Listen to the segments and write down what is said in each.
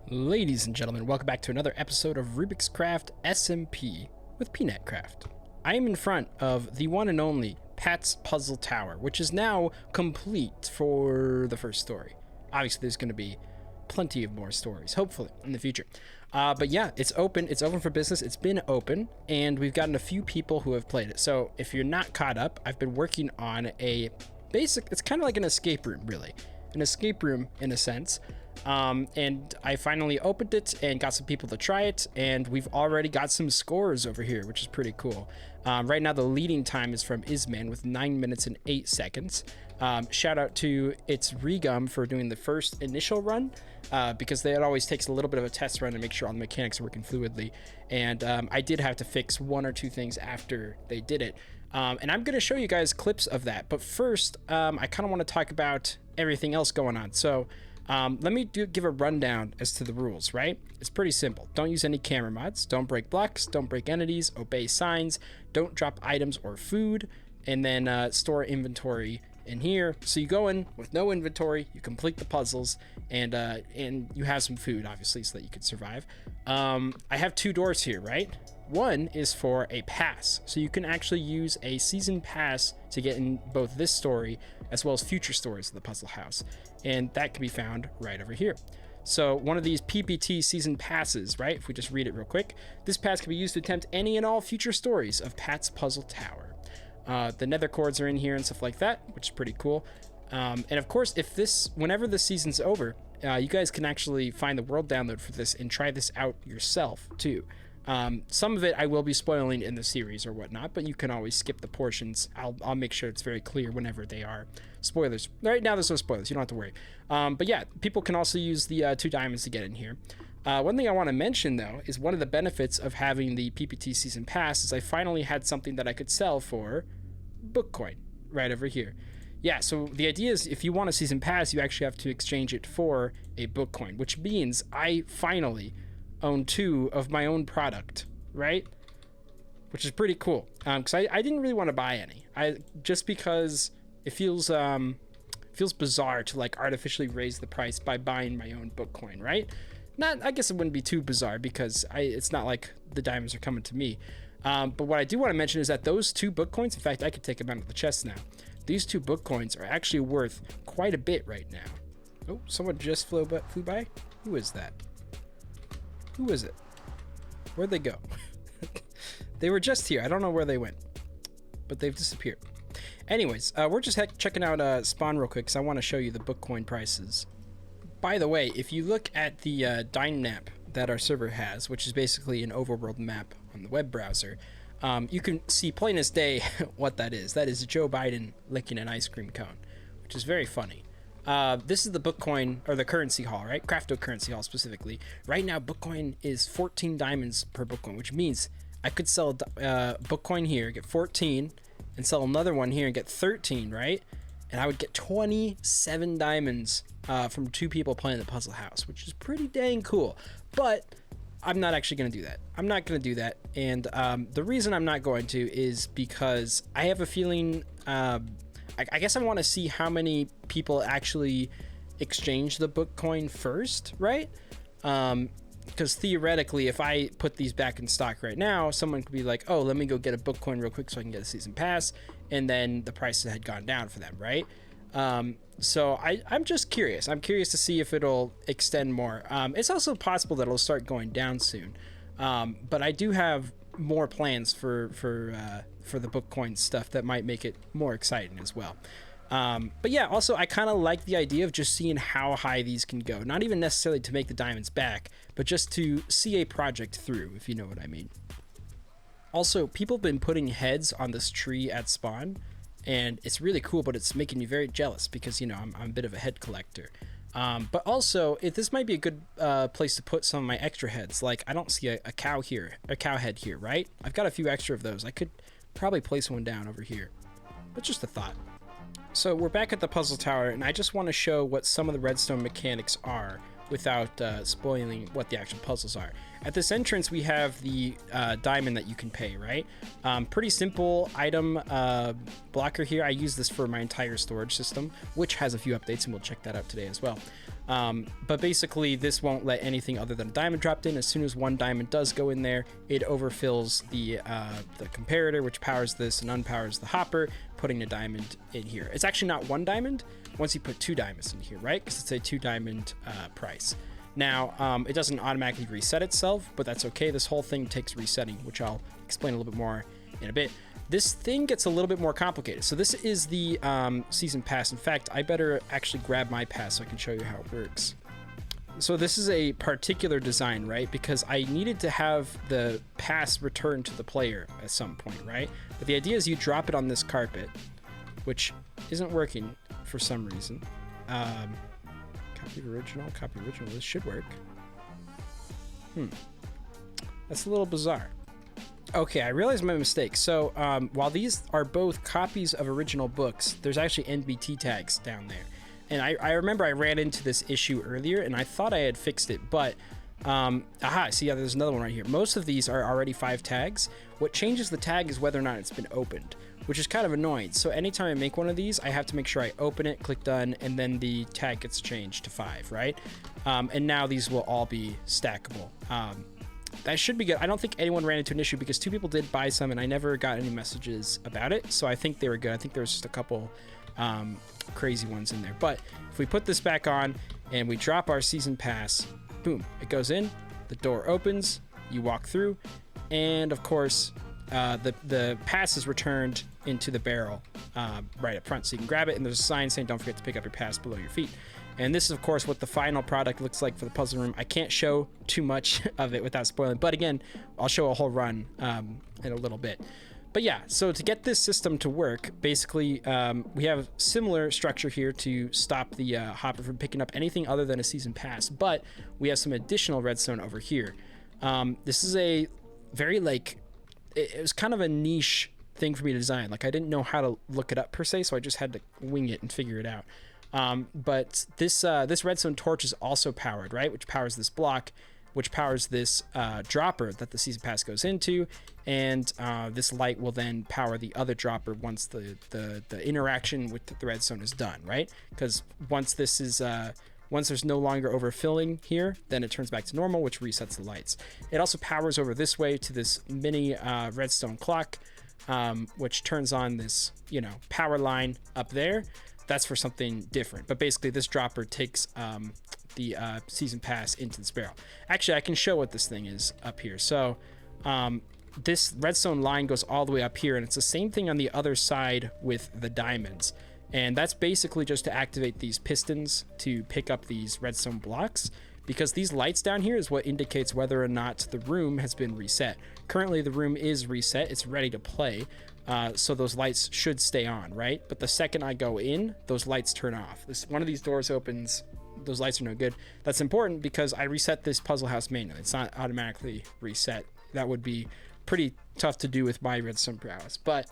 Ladies and gentlemen, welcome back to another episode of Rubik's Craft SMP with Peanutcraft. I am in front of the one and only Pat's Puzzle Tower, which is now complete for the first story. Obviously, there's going to be plenty of more stories, hopefully, in the future. But yeah, it's open. It's open for business. It's been open, and we've gotten a few people who have played it. So if you're not caught up, I've been working on a basic, it's kind of like an escape room, really. An escape room, in a sense. And I finally opened it and got some people to try it, and we've already got some scores over here, which is pretty cool. Right now the leading time is from Isman with 9 minutes and 8 seconds. Shout out to It's Regum for doing the first initial run, because it always takes a little bit of a test run to make sure all the mechanics are working fluidly, and I did have to fix one or two things after they did it. And I'm going to show you guys clips of that, but first I kind of want to talk about everything else going on. So let me give a rundown as to the rules, right? It's pretty simple. Don't use any camera mods, don't break blocks, don't break entities, obey signs, don't drop items or food, and then store inventory in here. So you go in with no inventory, you complete the puzzles, and you have some food, obviously, so that you can survive. I have two doors here, right? One is for a pass, so you can actually use a season pass to get in both this story as well as future stories of the puzzle house, and that can be found right over here. So one of these PPT season passes, right? If we just read it real quick, this pass can be used to attempt any and all future stories of Pat's Puzzle Tower. The nether cords are in here and stuff like that, which is pretty cool. And of course, whenever the season's over, you guys can actually find the world download for this and try this out yourself too. Some of it I will be spoiling in the series or whatnot, but you can always skip the portions. I'll make sure it's very clear whenever they are spoilers. Right now there's no spoilers, you don't have to worry. But yeah, people can also use the 2 diamonds to get in here. One thing I want to mention though is one of the benefits of having the PPT season pass is I finally had something that I could sell for Bookcoin right over here. Yeah, so the idea is if you want a season pass, you actually have to exchange it for a Bookcoin, which means I finally own 2 of my own product, right? Which is pretty cool, because I didn't really want to buy any, just because it feels bizarre to like artificially raise the price by buying my own Bookcoin, right? I guess it wouldn't be too bizarre because it's not like the diamonds are coming to me. But what I do want to mention is that those 2 Bookcoins, in fact, I could take them out of the chest now. These 2 Bookcoins are actually worth quite a bit right now. Oh, someone just flew by. Who is that? Who is it? Where'd they go? They were just here. I don't know where they went, but they've disappeared. Anyways, we're just checking out Spawn real quick because I want to show you the Bookcoin prices. By the way, if you look at the Dyn map that our server has, which is basically an overworld map on the web browser, you can see plain as day what that is. That is Joe Biden licking an ice cream cone, which is very funny. This is the Bookcoin, or the currency hall, right? Cryptocurrency hall specifically. Right now, Bookcoin is 14 diamonds per Bookcoin, which means I could sell a Bookcoin here, get 14, and sell another one here and get 13, right? And I would get 27 diamonds from 2 people playing the puzzle house, which is pretty dang cool. But I'm not actually going to do that. I'm not going to do that. And the reason I'm not going to is because I have a feeling... I guess I want to see how many people actually exchange the Bookcoin first, right? Because theoretically, if I put these back in stock right now, someone could be like, oh, let me go get a Bookcoin real quick so I can get a season pass, and then the prices had gone down for them, right? So I'm just curious. I'm curious to see if it'll extend more. It's also possible that it'll start going down soon. But I do have more plans for the Bookcoin stuff that might make it more exciting as well. But yeah, also I kind of like the idea of just seeing how high these can go. Not even necessarily to make the diamonds back, but just to see a project through, if you know what I mean. Also, people have been putting heads on this tree at spawn, and it's really cool, but it's making me very jealous because, you know, I'm a bit of a head collector. But also, this might be a good place to put some of my extra heads. Like, I don't see a cow here, a cow head here, right? I've got a few extra of those. I could probably place one down over here, but just a thought. So we're back at the puzzle tower, and I just want to show what some of the redstone mechanics are without spoiling what the actual puzzles are. At this entrance, we have the diamond that you can pay, right? Pretty simple item blocker here. I use this for my entire storage system, which has a few updates, and we'll check that out today as well. But basically this won't let anything other than a diamond dropped in. As soon as one diamond does go in there, it overfills the comparator, which powers this and unpowers the hopper, putting a diamond in here. It's actually not one diamond once you put 2 diamonds in here, right? Because it's a 2 diamond price. Now, it doesn't automatically reset itself, but that's okay. This whole thing takes resetting, which I'll explain a little bit more in a bit. This thing gets a little bit more complicated. So this is the season pass. In fact, I better actually grab my pass so I can show you how it works. So this is a particular design, right? Because I needed to have the pass returned to the player at some point, right? But the idea is you drop it on this carpet, which isn't working for some reason. Copy original. This should work. That's a little bizarre. Okay, I realized my mistake. So while these are both copies of original books, there's actually NBT tags down there. And I remember I ran into this issue earlier and I thought I had fixed it, but see, yeah, there's another one right here. Most of these are already 5 tags. What changes the tag is whether or not it's been opened, which is kind of annoying. So anytime I make one of these, I have to make sure I open it, click done, and then the tag gets changed to 5, right? And now these will all be stackable. That should be good. I don't think anyone ran into an issue because 2 people did buy some and I never got any messages about it. So I think they were good. I think there was just a couple crazy ones in there. But if we put this back on and we drop our season pass, boom, it goes in, the door opens, you walk through, and of course, the pass is returned into the barrel right up front. So you can grab it and there's a sign saying don't forget to pick up your pass below your feet. And this is, of course, what the final product looks like for the puzzle room. I can't show too much of it without spoiling, but again, I'll show a whole run in a little bit. But yeah, so to get this system to work, basically, we have similar structure here to stop the hopper from picking up anything other than a season pass, but we have some additional redstone over here. This is a very, it was kind of a niche thing for me to design. Like, I didn't know how to look it up per se, so I just had to wing it and figure it out. But this redstone torch is also powered, right? Which powers this block, which powers this dropper that the season pass goes into, and this light will then power the other dropper once the interaction with the redstone is done, right? Because once this is once there's no longer overfilling here, then it turns back to normal, which resets the lights. It also powers over this way to this mini redstone clock, which turns on this, power line up there. That's for something different. But basically, this dropper takes the season pass into this barrel. Actually, I can show what this thing is up here. So this redstone line goes all the way up here, and it's the same thing on the other side with the diamonds. And that's basically just to activate these pistons to pick up these redstone blocks, because these lights down here is what indicates whether or not the room has been reset. Currently, the room is reset. It's ready to play. So those lights should stay on, right? But the second I go in, those lights turn off. One of these doors opens, those lights are no good. That's important because I reset this puzzle house manually. It's not automatically reset. That would be pretty tough to do with my redstone prowess. But,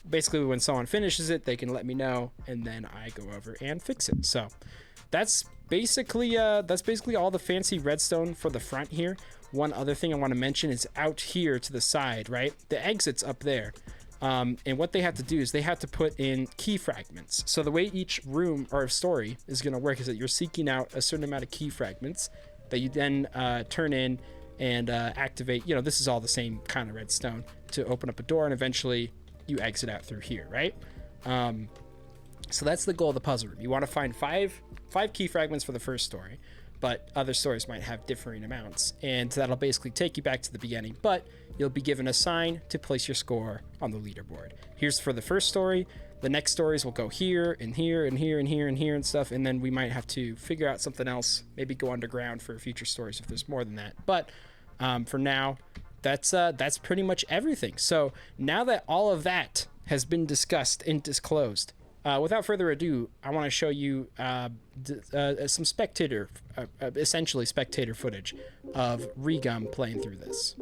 basically when someone finishes it, they can let me know, and then I go over and fix it. So that's basically all the fancy redstone for the front here. One other thing I want to mention is out here to the side, right? The exit's up there. And what they have to do is they have to put in key fragments. So the way each room or story is going to work is that you're seeking out a certain amount of key fragments that you then turn in and activate. This is all the same kind of redstone to open up a door, and eventually you exit out through here, right? So that's the goal of the puzzle room. You want to find five key fragments for the first story, but other stories might have differing amounts, and that'll basically take you back to the beginning, but you'll be given a sign to place your score on the leaderboard. Here's for the first story. The next stories will go here and here and here and here and here and stuff, and then we might have to figure out something else, maybe go underground for future stories if there's more than that. But for now, that's pretty much everything. So now that all of that has been discussed and disclosed, without further ado, I want to show you some essentially spectator footage of Regum playing through this.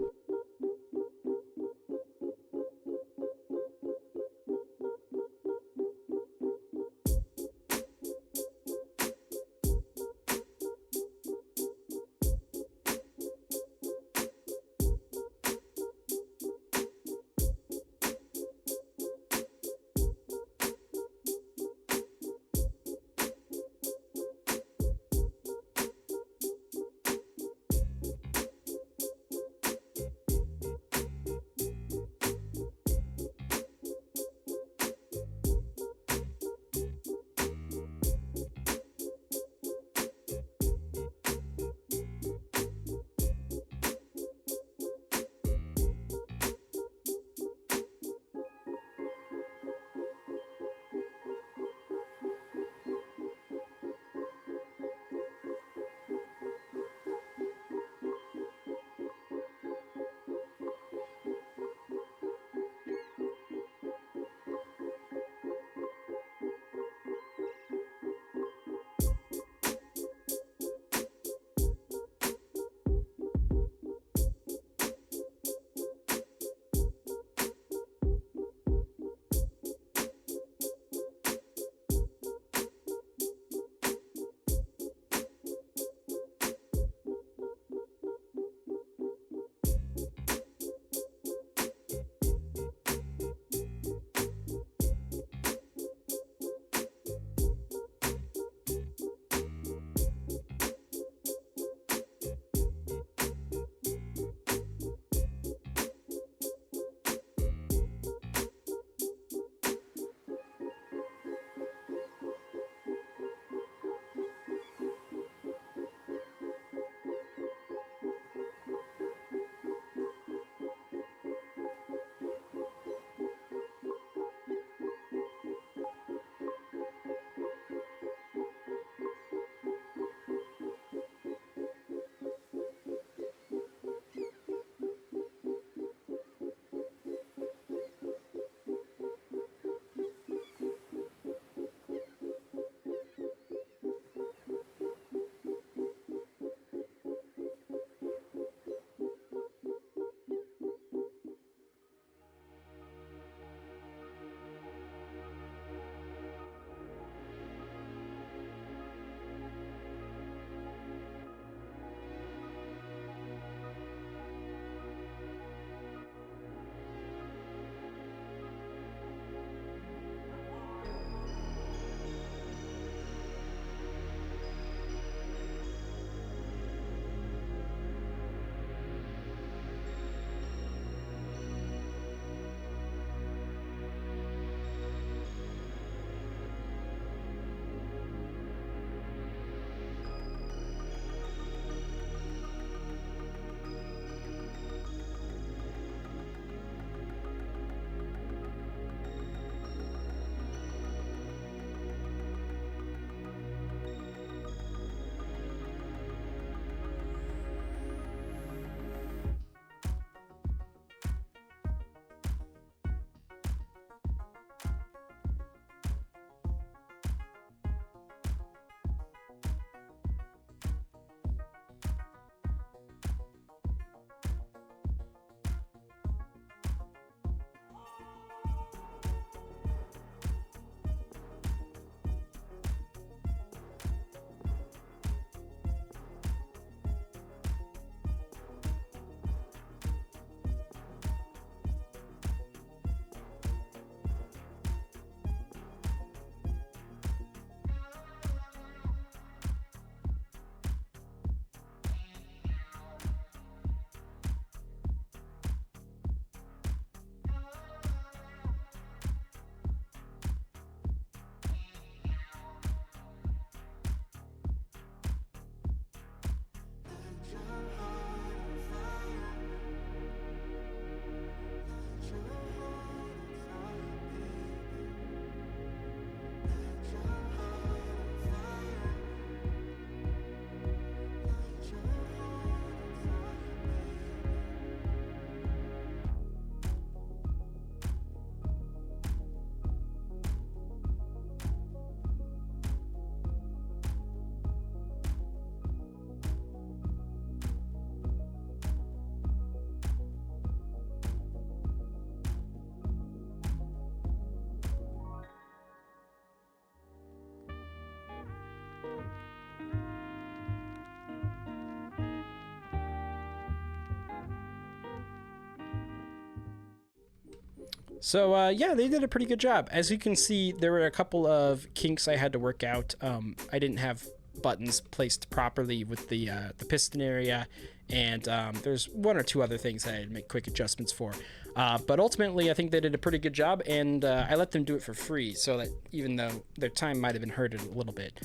So yeah, they did a pretty good job. As you can see, there were a couple of kinks I had to work out. I didn't have buttons placed properly with the piston area, and there's one or two other things that I had to make quick adjustments for. But ultimately, I think they did a pretty good job, and I let them do it for free, so that even though their time might have been hurted a little bit,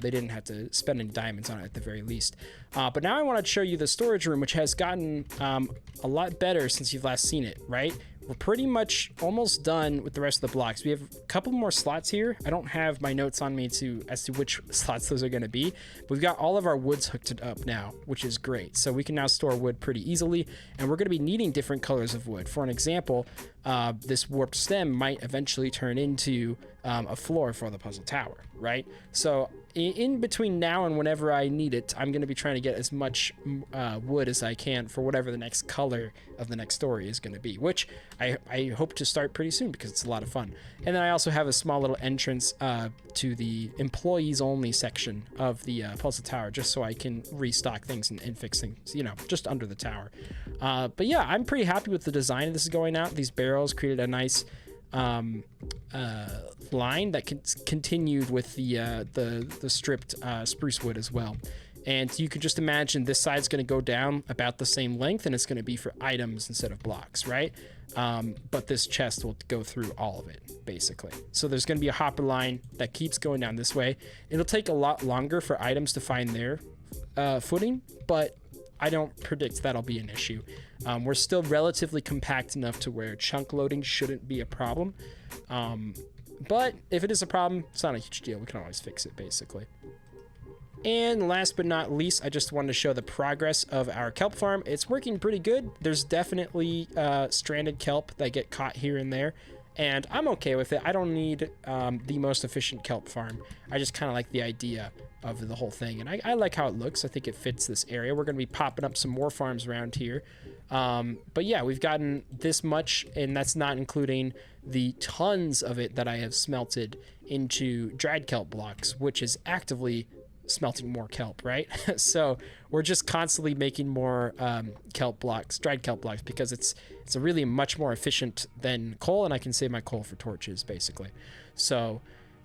they didn't have to spend any diamonds on it at the very least. But now I want to show you the storage room, which has gotten a lot better since you've last seen it, right? We're pretty much almost done with the rest of the blocks. We have a couple more slots here. I don't have my notes on me as to which slots those are going to be. But we've got all of our woods hooked up now, which is great. So we can now store wood pretty easily, and we're going to be needing different colors of wood. For an example, this warped stem might eventually turn into a floor for the puzzle tower, right? So in between now and whenever I need it, I'm going to be trying to get as much wood as I can for whatever the next color of the next story is going to be, which I hope to start pretty soon because it's a lot of fun. And then I also have a small little entrance to the employees only section of the puzzle tower, just so I can restock things and fix things, you know, just under the tower. But yeah, I'm pretty happy with the design of this going out. These barrels created a nice line that continued with the stripped spruce wood as well. And you can just imagine this side's going to go down about the same length, and it's going to be for items instead of blocks, right? But this chest will go through all of it, basically. So there's going to be a hopper line that keeps going down this way. It'll take a lot longer for items to find their footing, but I don't predict that'll be an issue. We're still relatively compact enough to where chunk loading shouldn't be a problem. But if it is a problem, it's not a huge deal. We can always fix it, basically. And last but not least, I just wanted to show the progress of our kelp farm. It's working pretty good. There's definitely stranded kelp that get caught here and there, and I'm okay with it. I don't need the most efficient kelp farm. I just kind of like the idea of the whole thing, and I like how it looks. I think it fits this area. We're going to be popping up some more farms around here. But yeah, we've gotten this much, and that's not including the tons of it that I have smelted into dried kelp blocks, which is actively smelting more kelp, right? So we're just constantly making more kelp blocks, dried kelp blocks, because it's a really much more efficient than coal, and I can save my coal for torches, basically. So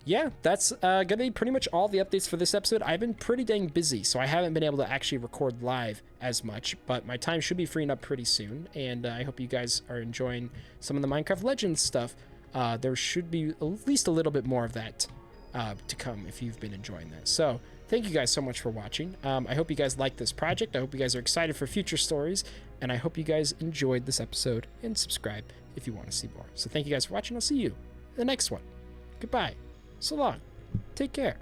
yeah, that's gonna be pretty much all the updates for this episode. I've been pretty dang busy, so I haven't been able to actually record live as much, but my time should be freeing up pretty soon, and I hope you guys are enjoying some of the Minecraft Legends stuff. There should be at least a little bit more of that to come if you've been enjoying that. So thank you guys so much for watching. I hope you guys like this project. I hope you guys are excited for future stories, and I hope you guys enjoyed this episode, and subscribe if you want to see more. So thank you guys for watching. I'll see you in the next one. Goodbye. So long. Take care.